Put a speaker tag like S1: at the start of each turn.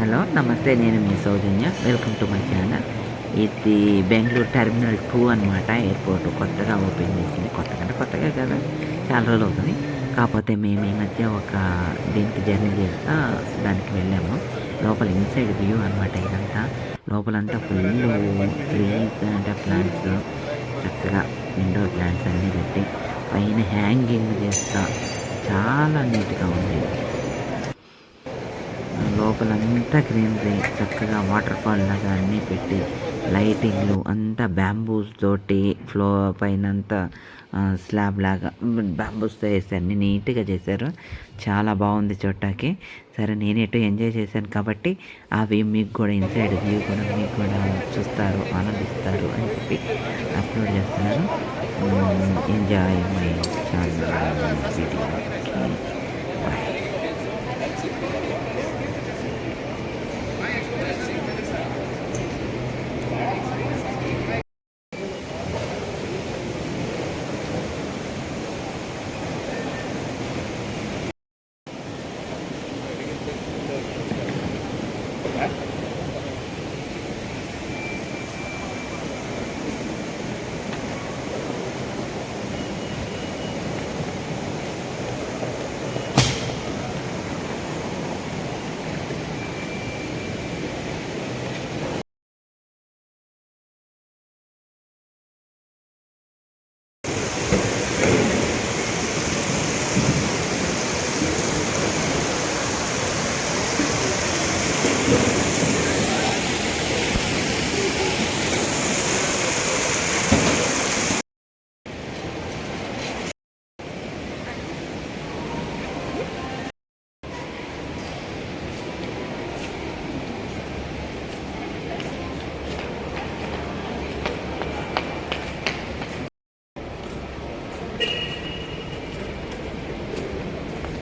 S1: Hello! నమస్తే. నేను మీ Soujanya. Welcome to my channel. ఇది బెంగుళూరు టెర్మినల్ 2 అనమాట. ఎయిర్‌పోర్ట్ కొత్తగా ఓపెన్ చేసింది. కొత్తగా కదా! చాలా రోజులవుతుంది. కాపోతే మేము ఈ మధ్య దీనికి జర్నీ చేస్తా దానికి వెళ్ళాము. లోపల ఇన్‌సైడ్ వ్యూ అనమాట ఇదంతా. లోపలంతా ఫుల్లు ట్రీస్ అంటే ప్లాంట్స్ చక్కగా ఇండోర్ ప్లాంట్స్ అన్నీ పెట్టి పైన హ్యాంగింగ్ చేస్తా చాలా నీట్‌గా ఉంది. లోపలంతా గ్రీనరీ చక్కగా వాటర్ ఫాల్ లాగా అన్నీ పెట్టి లైటింగ్లు అంతా బ్యాంబూస్ తోటి పైనంతా స్లాబ్ లాగా బ్యాంబూస్తో వేసి అన్నీ నీట్గా చేశారు. చాలా బాగుంది చూడటానికి. సరే నేను ఎటు ఎంజాయ్ చేశాను కాబట్టి అవి మీకు కూడా ఇన్సైడ్ వ్యూ కూడా మీకు కూడా చూస్తారు, ఆనందిస్తారు అని చెప్పి అప్లోడ్ చేస్తున్నాను. Enjoy my channel video. Bye.